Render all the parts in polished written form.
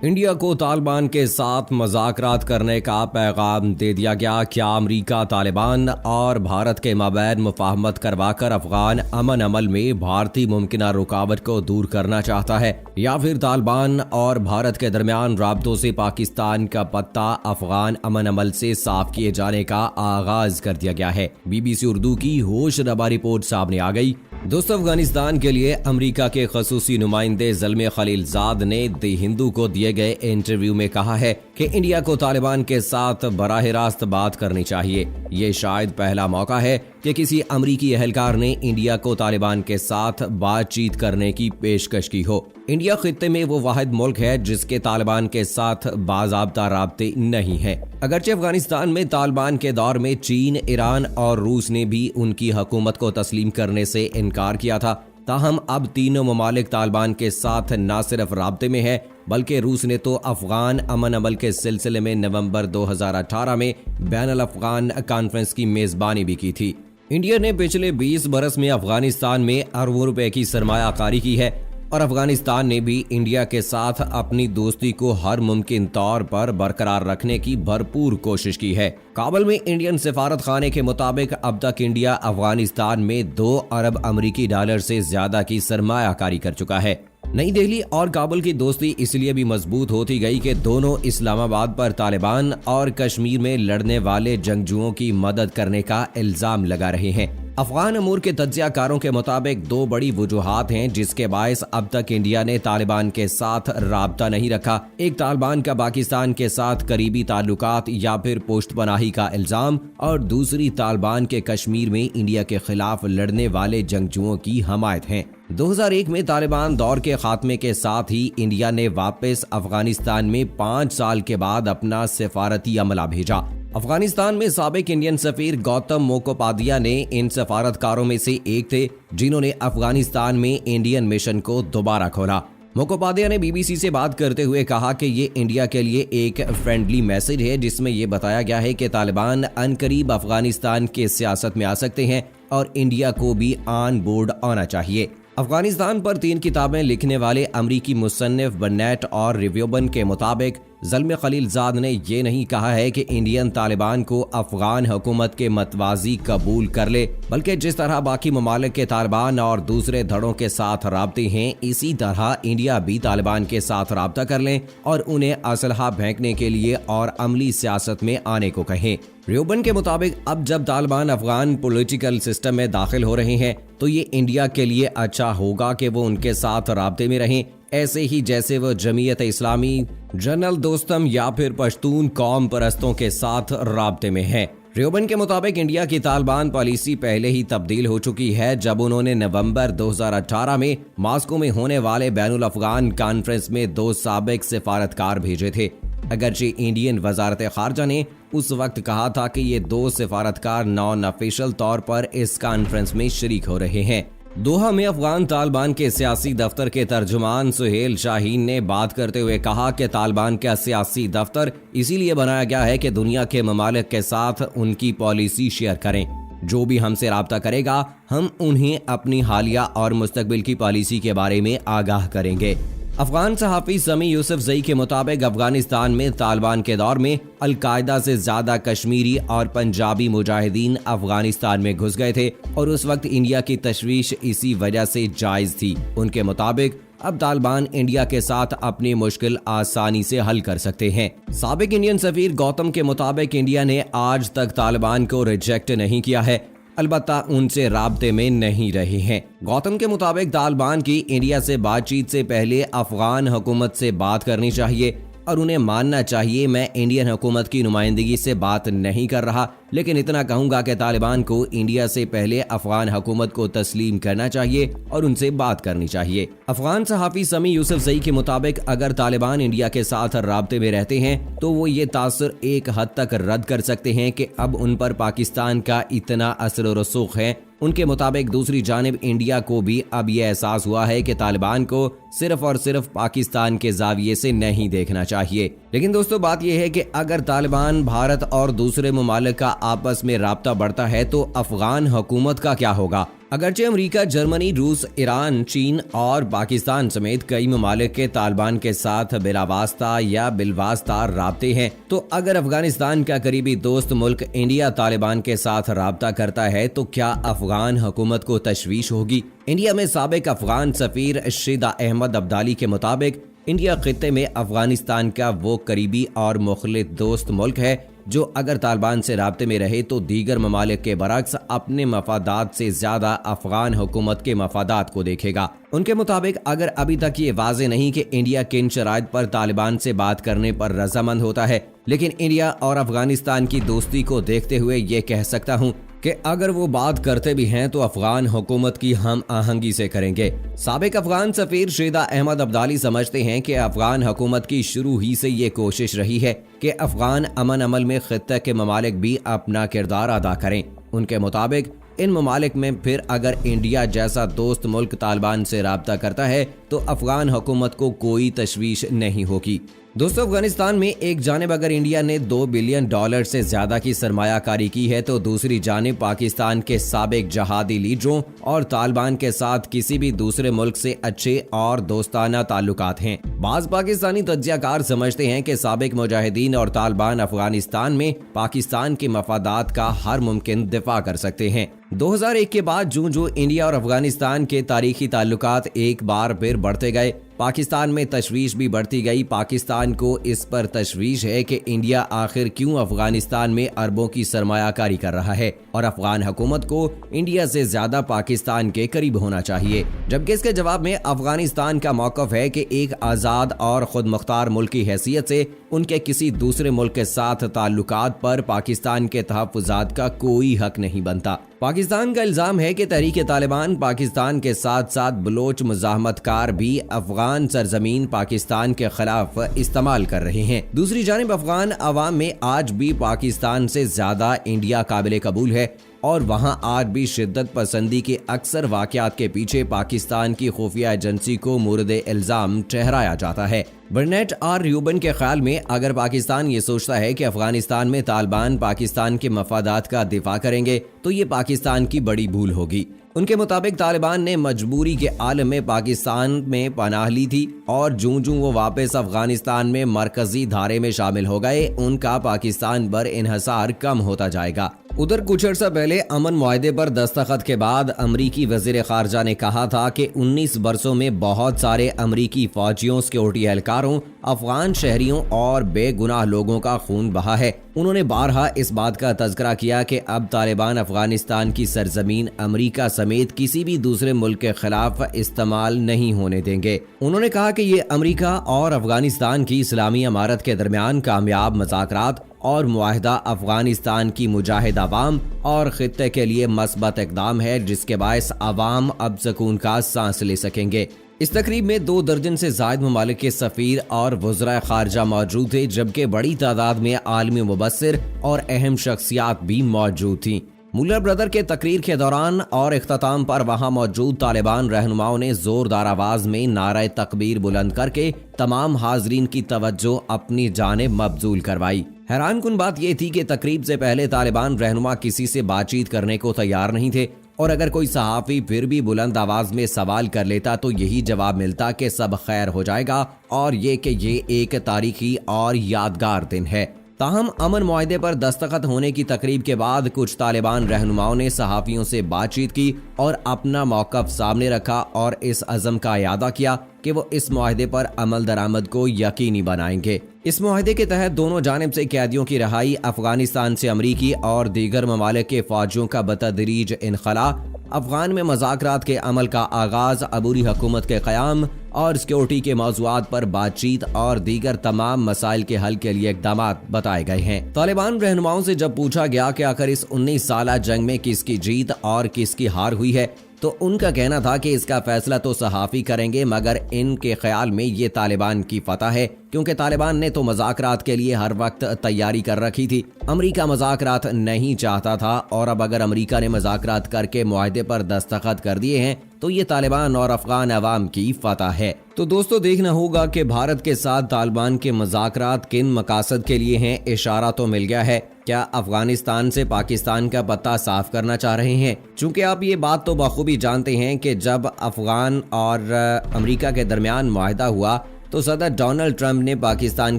India को तालिबान के साथ मुज़ाकरात करने का पैगाम दे दिया गया। क्या अमरीका तालिबान और भारत के माबैन मुफाहमत करवाकर अफगान अमन अमल में भारतीय मुमकिना रुकावट को दूर करना चाहता है, या फिर तालिबान और भारत के दरमियान राब्तों से पाकिस्तान का पत्ता अफगान अमन अमल से साफ किए जाने का आगाज कर दिया गया है। BBC उर्दू की होशरबा रिपोर्ट सामने आ गई। दोस्तों, अफगानिस्तान के लिए अमरीका के खसूसी नुमाइंदे ज़ल्मे खलीलजाद ने द हिंदू को दिए गए इंटरव्यू में कहा है कि इंडिया को तालिबान के साथ बराह रास्त बात करनी चाहिए। ये शायद पहला मौका है कि किसी अमरीकी अहलकार ने इंडिया को तालिबान के साथ बातचीत करने की पेशकश की हो। इंडिया खित्ते में वो वाहिद मुल्क है जिसके तालिबान के साथ बाज़ाब्ता राब्ते नहीं है। अगरचे अफगानिस्तान में तालिबान के दौर में चीन, ईरान और रूस ने भी उनकी हुकूमत को तस्लीम करने से इनकार किया था, ताहम अब तीनों ममालिक तालिबान के साथ न सिर्फ राब्ते में है, बल्कि रूस ने तो अफगान अमन अमल के सिलसिले में नवंबर 2018 में बैनुल अफगान कॉन्फ्रेंस की मेजबानी भी की थी। इंडिया ने पिछले 20 बरस में अफगानिस्तान में अरबों रुपए की सरमायाकारी की है और अफगानिस्तान ने भी इंडिया के साथ अपनी दोस्ती को हर मुमकिन तौर पर बरकरार रखने की भरपूर कोशिश की है। काबुल में इंडियन सिफारत खाने के मुताबिक अब तक इंडिया अफगानिस्तान में 2 अरब अमरीकी डॉलर से ज्यादा की सरमायाकारी कर चुका है। नई दिल्ली और काबुल की दोस्ती इसलिए भी मजबूत होती गई कि दोनों इस्लामाबाद पर तालिबान और कश्मीर में लड़ने वाले जंगजुओं की मदद करने का इल्जाम लगा रहे हैं। अफगान अमूर के तज्जियाकारों के मुताबिक 2 बड़ी वजूहात हैं जिसके बायस अब तक इंडिया ने तालिबान के साथ राब्ता नहीं रखा। एक, तालिबान का पाकिस्तान के साथ करीबी ताल्लुकात या फिर पुश्तपनाही का इल्जाम, और दूसरी तालिबान के कश्मीर में इंडिया के खिलाफ लड़ने वाले जंगजुओं की हमायत है। 2001 में तालिबान दौर के खात्मे के साथ ही इंडिया ने वापस अफगानिस्तान में 5 साल के बाद अपना सिफारती अमला भेजा। अफगानिस्तान में साबिक इंडियन सफीर गौतम मोकोपाध्याय ने इन सफारतकारों में से एक थे जिन्होंने अफगानिस्तान में इंडियन मिशन को दोबारा खोला। मोकोपाध्याय ने BBC से बात करते हुए कहा कि ये इंडिया के लिए एक फ्रेंडली मैसेज है जिसमें यह बताया गया है कि तालिबान अनकरीब अफगानिस्तान के सियासत में आ सकते हैं और इंडिया को भी ऑन बोर्ड आना चाहिए। अफगानिस्तान पर 3 किताबें लिखने वाले अमरीकी मुसन्निफ बर्नेट और रिव्यूबन के मुताबिक ज़ल्मे खलीलजाद ने यह नहीं कहा है कि इंडियन तालिबान को अफगान हुकूमत के मतवाजी कबूल कर ले, बल्कि जिस तरह बाकी ममालिक के तालिबान और दूसरे धड़ों के साथ राब्ते हैं, इसी तरह इंडिया भी तालिबान के साथ राब्ता कर लें और उन्हें असलहा फेंकने के लिए और अमली सियासत में आने को कहें। रियोबन के मुताबिक अब जब तालिबान अफगान पॉलिटिकल सिस्टम में दाखिल हो रहे हैं तो ये इंडिया के लिए अच्छा होगा कि वो उनके साथ राब्ते में रहें, ऐसे ही जैसे वो जमीयत इस्लामी, जनरल दोस्तम या फिर पश्तून कौम परस्तों के साथ राब्ते में है। रियोबन के मुताबिक इंडिया की तालिबान पॉलिसी पहले ही तब्दील हो चुकी है जब उन्होंने नवंबर 2018 में मॉस्को में होने वाले बैनुल अफगान कॉन्फ्रेंस में 2 साबिक सिफारतकार भेजे थे। अगरचे इंडियन वजारत खारजा ने उस वक्त कहा था कि ये 2 सिफारतकार नॉन ऑफिशियल तौर पर इस कॉन्फ्रेंस में शरीक हो रहे हैं। दोहा में अफगान तालिबान के सियासी दफ्तर के तर्जुमान सुहेल शाहीन ने बात करते हुए कहा कि तालिबान का सियासी दफ्तर इसीलिए बनाया गया है कि दुनिया के ममालिक के साथ उनकी पॉलिसी शेयर करें। जो भी हमसे राब्ता करेगा हम उन्हें अपनी हालिया और मुस्तकबिल की पॉलिसी के बारे में आगाह करेंगे। अफगान सहाफ़ी समी यूसुफजई के मुताबिक अफगानिस्तान में तालिबान के दौर में अलकायदा से ज्यादा कश्मीरी और पंजाबी मुजाहिदीन अफगानिस्तान में घुस गए थे और उस वक्त इंडिया की तशवीश इसी वजह से जायज थी। उनके मुताबिक अब तालिबान इंडिया के साथ अपनी मुश्किल आसानी से हल कर सकते हैं। साबिक इंडियन सफीर गौतम के मुताबिक इंडिया ने आज तक तालिबान को रिजेक्ट नहीं किया है, अलबत्ता उनसे राब्ते में नहीं रहे हैं। गौतम के मुताबिक तालिबान की इंडिया से बातचीत से पहले अफगान हुकूमत से बात करनी चाहिए और उन्हें मानना चाहिए मैं इंडियन हुकूमत की नुमाइंदगी से बात नहीं कर रहा, लेकिन इतना कहूंगा कि तालिबान को इंडिया से पहले अफगान हुकूमत को तस्लीम करना चाहिए और उनसे बात करनी चाहिए। अफगान सहाफ़ी समी यूसुफजई के मुताबिक अगर तालिबान इंडिया के साथ राब्ते में रहते हैं तो वो ये तासुर एक हद तक रद्द कर सकते हैं कि अब उन पर पाकिस्तान का इतना असर और रसूख है। उनके मुताबिक दूसरी जानिब इंडिया को भी अब यह एहसास हुआ है कि तालिबान को सिर्फ और सिर्फ पाकिस्तान के जाविये से नहीं देखना चाहिए। लेकिन दोस्तों, बात यह है कि अगर तालिबान, भारत और दूसरे ममालिक का आपस में राब्ता बढ़ता है तो अफगान हुकूमत का क्या होगा? अगरचे अमेरिका, जर्मनी, रूस, ईरान, चीन और पाकिस्तान समेत कई ममालिक के तालिबान के साथ बिलावास्ता या बिलवास्ता राब्ते हैं, तो अगर अफगानिस्तान का करीबी दोस्त मुल्क इंडिया तालिबान के साथ राब्ता करता है तो क्या अफगान हुकूमत को तशवीश होगी? इंडिया में साबिक अफगान सफीर शिदा अहमद अब्दाली के मुताबिक इंडिया खित्ते में अफगानिस्तान का वो करीबी और मुखलिस दोस्त मुल्क है जो अगर तालिबान से राब्ते में रहे तो दीगर ममालिक के बरक्स अपने मफादात से ज्यादा अफगान हुकूमत के मफादात को देखेगा। उनके मुताबिक अगर अभी तक ये वाज़ेह नहीं कि इंडिया किन शराइत पर तालिबान से बात करने पर रजामंद होता है, लेकिन इंडिया और अफगानिस्तान की दोस्ती को देखते हुए ये कह सकता हूँ कि अगर वो बात करते भी हैं तो अफगान हुकूमत की हम आहंगी से करेंगे। साबिक अफगान सफीर शिदा अहमद अब्दाली समझते हैं कि अफगान हुकूमत की शुरू ही से ये कोशिश रही है कि अफगान अमन अमल में खित्ते के ममालिक भी अपना किरदार अदा करें। उनके मुताबिक इन ममालिक में फिर अगर इंडिया जैसा दोस्त मुल्क तालिबान से राब्ता करता है तो अफगान हुकूमत को कोई तशवीश नहीं होगी। दोस्तों, अफगानिस्तान में एक जानिब अगर इंडिया ने $2 बिलियन से ज्यादा की सरमायाकारी की है तो दूसरी जानिब पाकिस्तान के साबिक जहादी लीडरों और तालिबान के साथ किसी भी दूसरे मुल्क से अच्छे और दोस्ताना ताल्लुकात हैं। बाज़ पाकिस्तानी तज्जियाकार समझते हैं कि साबिक मुजाहिदीन और तालिबान अफगानिस्तान में पाकिस्तान के मफादात का हर मुमकिन दिफा कर सकते हैं। 2001 के बाद जो इंडिया और अफगानिस्तान के तारीखी ताल्लुकात एक बार फिर बढ़ते गए, पाकिस्तान में तशवीश भी बढ़ती गई। पाकिस्तान को इस पर तशवीश है कि इंडिया आखिर क्यों अफगानिस्तान में अरबों की सरमायाकारी कर रहा है और अफगान हुकूमत को इंडिया से ज्यादा पाकिस्तान के करीब होना चाहिए। जबकि इसके जवाब में अफगानिस्तान का मौक़िफ़ है कि एक आज़ाद और खुद मुख्तार मुल्क की हैसियत से उनके किसी दूसरे मुल्क के साथ ताल्लुकात पर पाकिस्तान के तहफ़्फ़ुज़ात का कोई हक नहीं बनता। पाकिस्तान का इल्ज़ाम है कि तहरीक तालिबान पाकिस्तान के साथ साथ बलोच मुज़ाहमतकार भी अफगान सरजमीन पाकिस्तान के खिलाफ इस्तेमाल कर रहे हैं। दूसरी जानिब अफगान अवाम में आज भी पाकिस्तान से ज्यादा इंडिया काबिल कबूल है और वहां आज भी शिद्दत पसंदी के अक्सर वाक़यात के पीछे पाकिस्तान की खुफिया एजेंसी को मुर्द इल्ज़ाम ठहराया जाता है। बर्नेट आर र्यूबन के ख्याल में अगर पाकिस्तान ये सोचता है कि अफगानिस्तान में तालिबान पाकिस्तान के मफादात का दिफा करेंगे तो ये पाकिस्तान की बड़ी भूल होगी। उनके मुताबिक तालिबान ने मजबूरी के आलम में पाकिस्तान में पनाह ली थी और जूं वो वापस अफगानिस्तान में मरकजी धारे में शामिल हो गए, उनका पाकिस्तान पर इन्हसार कम होता जाएगा। उधर कुछ अर्सा पहले अमन मुआहदे पर दस्तखत के बाद अमरीकी वज़ीर ख़ारजा ने कहा था कि 19 बरसों में बहुत सारे अमरीकी फौजियों, सिक्योरिटी एहलकारों, अफगान शहरियों और बेगुनाह लोगों का खून बहा है। उन्होंने बारहा इस बात का तज़किरा किया कि अब तालिबान अफगानिस्तान की सरजमीन अमरीका समेत किसी भी दूसरे मुल्क के खिलाफ इस्तेमाल नहीं होने देंगे। उन्होंने कहा कि ये अमरीका और अफगानिस्तान की इस्लामी इमारत के दरमियान कामयाब मुज़ाकरात और मुआहदा अफगानिस्तान की मुजाहिद अवाम और खित्ते के लिए मस्बत इक़दाम है, जिसके बायस अवाम अब सुकून का सांस ले सकेंगे। इस तकरीब में 2 दर्जन से ज़ायद ममालिक के सफ़ीर और वज़राए ख़ारजा मौजूद थे, जबकि बड़ी तादाद में आलमी मुबस्सिर और अहम शख्सियात भी मौजूद थीं। मुल्लर ब्रदर के तकरीर के दौरान और इख्तिताम पर वहां मौजूद तालिबान रहनुमाओं ने जोरदार आवाज में नारा तकबीर बुलंद करके तमाम हाजरीन की तवज्जो अपनी जानिब मबजूल करवाई। हैरान कुन बात यह थी कि तकरीब से पहले तालिबान रहनुमा किसी से बातचीत करने को तैयार नहीं थे और अगर कोई सहाफ़ी फिर भी बुलंद आवाज में सवाल कर लेता तो यही जवाब मिलता कि सब खैर हो जाएगा और ये कि ये एक तारीखी और यादगार दिन है। ताहम अमन मुआहदे पर दस्तखत होने की तकरीब के बाद कुछ तालिबान रहनुमाओं ने सहाफ़ियों से बातचीत की और अपना मौक़िफ़ सामने रखा और इस अज़म का इयादा किया कि वो इस मुआहदे पर अमल दरामद को यकीनी बनाएंगे। इस मुआहदे के तहत दोनों जानिब से कैदियों की रहाई, अफगानिस्तान से अमरीकी और दीगर ममालिक के फौजियों का बतदरीज इनखला, अफगान में मुज़ाकरात के अमल का आगाज, अबूरी हुकूमत के क़याम और सिक्योरिटी के मौज़ूआत पर बातचीत और दीगर तमाम मसाइल के हल के लिए इक़दामात बताए गए हैं। तालिबान रहनुमाओं से जब पूछा गया कि आखिर इस 19 साला जंग में किसकी जीत और किसकी हार हुई है तो उनका कहना था कि इसका फैसला तो सहाफ़ी करेंगे, मगर इनके ख्याल में ये तालिबान की फतह है, क्योंकि तालिबान ने तो मुज़ाकरात के लिए हर वक्त तैयारी कर रखी थी। अमरीका मुज़ाकरात नहीं चाहता था और अब अगर अमरीका ने मुज़ाकरात करके मुआहदे पर दस्तखत कर दिए हैं तो ये तालिबान और अफगान अवाम की फतह है। तो दोस्तों, देखना होगा कि भारत के साथ तालिबान के मुज़ाकरात किन मकासद के लिए हैं। इशारा तो मिल गया है क्या अफगानिस्तान से पाकिस्तान का पत्ता साफ करना चाह रहे हैं? चूंकि आप ये बात तो बखूबी जानते हैं कि जब अफगान और अमेरिका के दरमियान मुआहदा हुआ तो सदर डोनाल्ड ट्रंप ने पाकिस्तान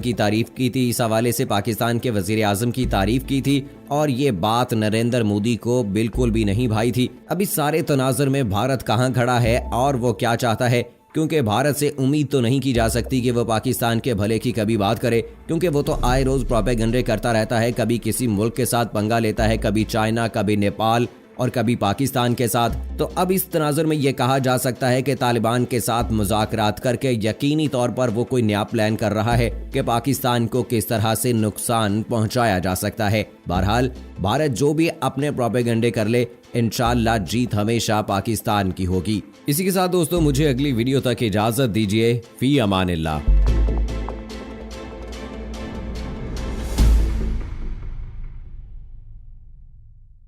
की तारीफ की थी, इस हवाले से पाकिस्तान के वजीर आजम की तारीफ की थी और ये बात नरेंद्र मोदी को बिल्कुल भी नहीं भाई थी। अब इस सारे तनाजुर में भारत कहाँ खड़ा है और वो क्या चाहता है, क्योंकि भारत से उम्मीद तो नहीं की जा सकती कि वो पाकिस्तान के भले की कभी बात करे, क्योंकि वो तो आए रोज प्रोपेगेंडे करता रहता है, कभी किसी मुल्क के साथ पंगा लेता है, कभी चाइना, कभी नेपाल और कभी पाकिस्तान के साथ। तो अब इस तनाजुर में ये कहा जा सकता है कि तालिबान के साथ मुज़ाकरात करके यकीनी तौर पर वो कोई नया प्लान कर रहा है कि पाकिस्तान को किस तरह से नुकसान पहुंचाया जा सकता है। बहरहाल भारत जो भी अपने प्रोपेगेंडे कर ले, इंशाअल्लाह जीत हमेशा पाकिस्तान की होगी। इसी के साथ दोस्तों मुझे अगली वीडियो तक इजाजत दीजिए। फी अमानिल्लाह।